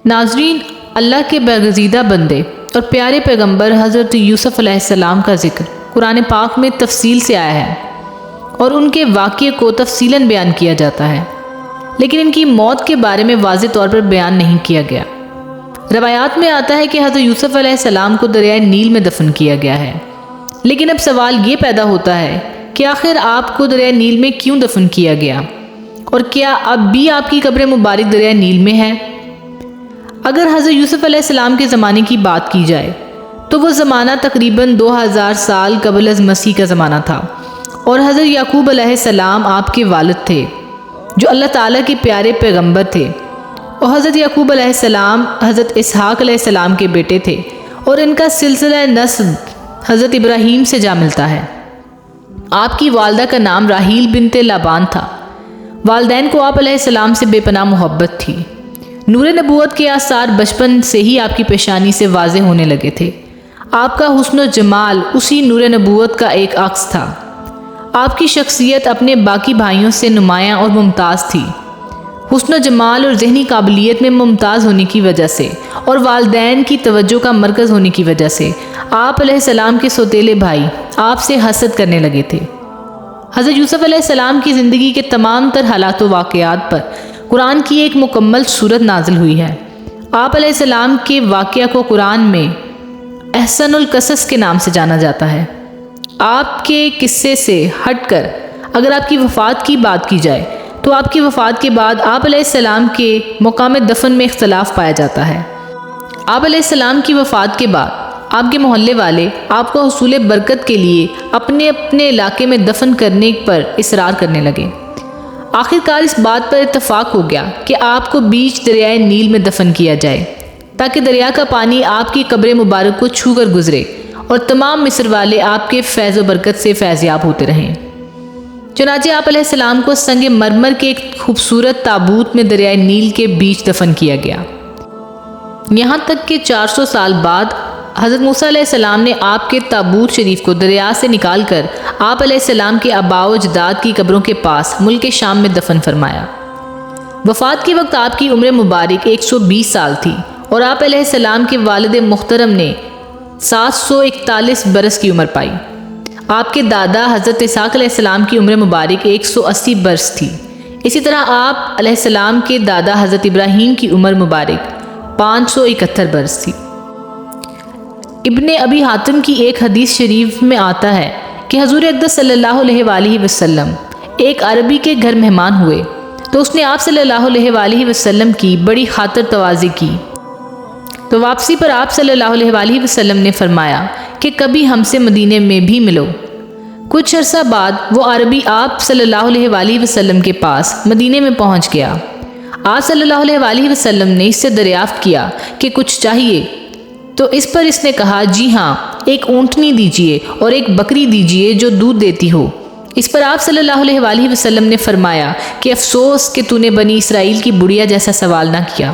ناظرین، اللہ کے برگزیدہ بندے اور پیارے پیغمبر حضرت یوسف علیہ السلام کا ذکر قرآن پاک میں تفصیل سے آیا ہے اور ان کے واقعے کو تفصیلاً بیان کیا جاتا ہے، لیکن ان کی موت کے بارے میں واضح طور پر بیان نہیں کیا گیا۔ روایات میں آتا ہے کہ حضرت یوسف علیہ السلام کو دریائے نیل میں دفن کیا گیا ہے، لیکن اب سوال یہ پیدا ہوتا ہے کہ آخر آپ کو دریائے نیل میں کیوں دفن کیا گیا، اور کیا اب بھی آپ کی قبر مبارک دریائے نیل میں ہے؟ اگر حضرت یوسف علیہ السلام کے زمانے کی بات کی جائے تو وہ زمانہ تقریباً 2000 سال قبل از مسیح کا زمانہ تھا، اور حضرت یعقوب علیہ السلام آپ کے والد تھے جو اللہ تعالیٰ کے پیارے پیغمبر تھے، اور حضرت یعقوب علیہ السلام حضرت اسحاق علیہ السلام کے بیٹے تھے، اور ان کا سلسلہ نسب حضرت ابراہیم سے جا ملتا ہے۔ آپ کی والدہ کا نام راحیل بنت لابان تھا۔ والدین کو آپ علیہ السلام سے بے پناہ محبت تھی۔ نور نبوت کے آثار بچپن سے ہی آپ کی پیشانی سے واضح ہونے لگے تھے۔ آپ کا حسن و جمال اسی نور نبوت کا ایک عکس تھا۔ آپ کی شخصیت اپنے باقی بھائیوں سے نمایاں اور ممتاز تھی۔ حسن و جمال اور ذہنی قابلیت میں ممتاز ہونے کی وجہ سے اور والدین کی توجہ کا مرکز ہونے کی وجہ سے آپ علیہ السلام کے سوتیلے بھائی آپ سے حسد کرنے لگے تھے۔ حضرت یوسف علیہ السلام کی زندگی کے تمام تر حالات و واقعات پر قرآن کی ایک مکمل صورت نازل ہوئی ہے۔ آپ علیہ السلام کے واقعہ کو قرآن میں احسن القصص کے نام سے جانا جاتا ہے۔ آپ کے قصے سے ہٹ کر اگر آپ کی وفات کی بات کی جائے تو آپ کی وفات کے بعد آپ علیہ السلام کے مقام دفن میں اختلاف پایا جاتا ہے۔ آپ علیہ السلام کی وفات کے بعد آپ کے محلے والے آپ کو حصول برکت کے لیے اپنے اپنے علاقے میں دفن کرنے پر اصرار کرنے لگے۔ آخرکار اس بات پر اتفاق ہو گیا کہ آپ کو بیچ دریائے نیل میں دفن کیا جائے تاکہ دریا کا پانی آپ کی قبر مبارک کو چھو کر گزرے اور تمام مصر والے آپ کے فیض و برکت سے فیضیاب ہوتے رہیں۔ چنانچہ آپ علیہ السلام کو سنگ مرمر کے ایک خوبصورت تابوت میں دریائے نیل کے بیچ دفن کیا گیا، یہاں تک کہ 400 سال بعد حضرت موسیٰ علیہ السلام نے آپ کے تابوت شریف کو دریا سے نکال کر آپ علیہ السلام کے آباء و اجداد کی قبروں کے پاس ملک شام میں دفن فرمایا۔ وفات کے وقت آپ کی عمر مبارک 120 سال تھی، اور آپ علیہ السلام کے والد محترم نے 741 برس کی عمر پائی۔ آپ کے دادا حضرت اسحاق علیہ السلام کی عمر مبارک 180 برس تھی۔ اسی طرح آپ علیہ السلام کے دادا حضرت ابراہیم کی عمر مبارک 571 برس تھی۔ ابن ابی حاتم کی ایک حدیث شریف میں آتا ہے کہ حضور اقدس صلی اللہ علیہ وآلہ وسلم ایک عربی کے گھر مہمان ہوئے تو اس نے آپ صلی اللہ علیہ وآلہ وسلم کی بڑی خاطر توازی کی، تو واپسی پر آپ صلی اللہ علیہ وآلہ وسلم نے فرمایا کہ کبھی ہم سے مدینے میں بھی ملو۔ کچھ عرصہ بعد وہ عربی آپ صلی اللہ علیہ وآلہ وسلم کے پاس مدینے میں پہنچ گیا۔ آپ صلی اللہ علیہ وآلہ وسلم نے اس سے دریافت کیا کہ کچھ چاہیے، تو اس پر اس نے کہا جی ہاں، ایک اونٹنی دیجیے اور ایک بکری دیجیے جو دودھ دیتی ہو۔ اس پر آپ صلی اللہ علیہ وآلہ وسلم نے فرمایا کہ افسوس کہ تو نے بنی اسرائیل کی بڑیا جیسا سوال نہ کیا۔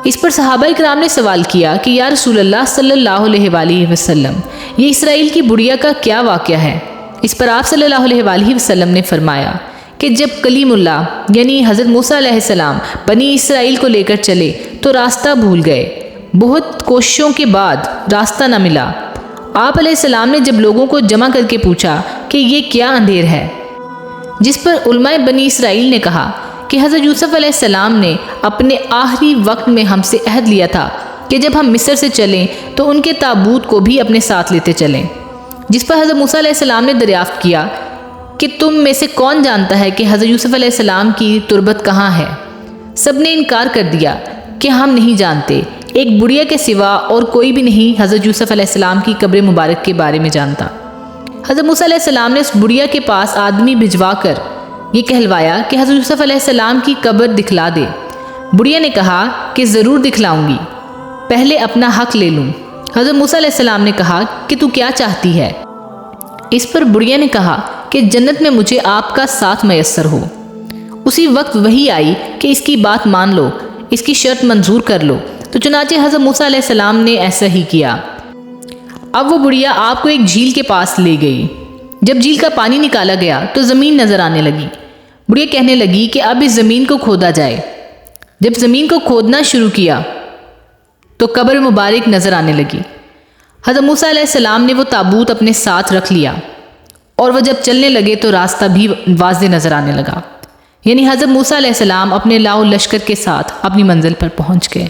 اس پر صحابہ اکرام نے سوال کیا کہ یا رسول اللہ صلی اللہ علیہ وآلہ وسلم، یہ اسرائیل کی بڑیا کا کیا واقعہ ہے؟ اس پر آپ صلی اللہ علیہ وآلہ وسلم نے فرمایا کہ جب کلیم اللہ یعنی حضرت موسیٰ علیہ السلام بنی اسرائیل کو لے کر چلے تو راستہ بھول گئے، بہت کوششوں کے بعد راستہ نہ ملا۔ آپ علیہ السلام نے جب لوگوں کو جمع کر کے پوچھا کہ یہ کیا اندھیر ہے، جس پر علماء بنی اسرائیل نے کہا کہ حضرت یوسف علیہ السلام نے اپنے آخری وقت میں ہم سے عہد لیا تھا کہ جب ہم مصر سے چلیں تو ان کے تابوت کو بھی اپنے ساتھ لیتے چلیں۔ جس پر حضرت موسیٰ علیہ السلام نے دریافت کیا کہ تم میں سے کون جانتا ہے کہ حضرت یوسف علیہ السلام کی تربت کہاں ہے؟ سب نے انکار کر دیا کہ ہم نہیں جانتے، ایک بڑیا کے سوا اور کوئی بھی نہیں حضرت یوسف علیہ السلام کی قبر مبارک کے بارے میں جانتا۔ حضرت موسیٰ علیہ السلام نے اس بڑیا کے پاس آدمی بھجوا کر یہ کہلوایا کہ حضرت یوسف علیہ السلام کی قبر دکھلا دے۔ بڑیا نے کہا کہ ضرور دکھلاؤں گی، پہلے اپنا حق لے لوں۔ حضرت موسیٰ علیہ السلام نے کہا کہ تو کیا چاہتی ہے؟ اس پر بڑیا نے کہا کہ جنت میں مجھے آپ کا ساتھ میسر ہو۔ اسی وقت وحی آئی کہ اس کی بات مان لو، اس کی شرط منظور کر لو، تو چنانچہ حضرت موسیٰ علیہ السلام نے ایسا ہی کیا۔ اب وہ بڑیا آپ کو ایک جھیل کے پاس لے گئی۔ جب جھیل کا پانی نکالا گیا تو زمین نظر آنے لگی۔ بڑیا کہنے لگی کہ اب اس زمین کو کھودا جائے۔ جب زمین کو کھودنا شروع کیا تو قبر مبارک نظر آنے لگی۔ حضرت موسیٰ علیہ السلام نے وہ تابوت اپنے ساتھ رکھ لیا اور وہ جب چلنے لگے تو راستہ بھی واضح نظر آنے لگا، یعنی حضرت موسیٰ علیہ السلام اپنے لاؤ لشکر کے ساتھ اپنی منزل پر پہنچ گئے۔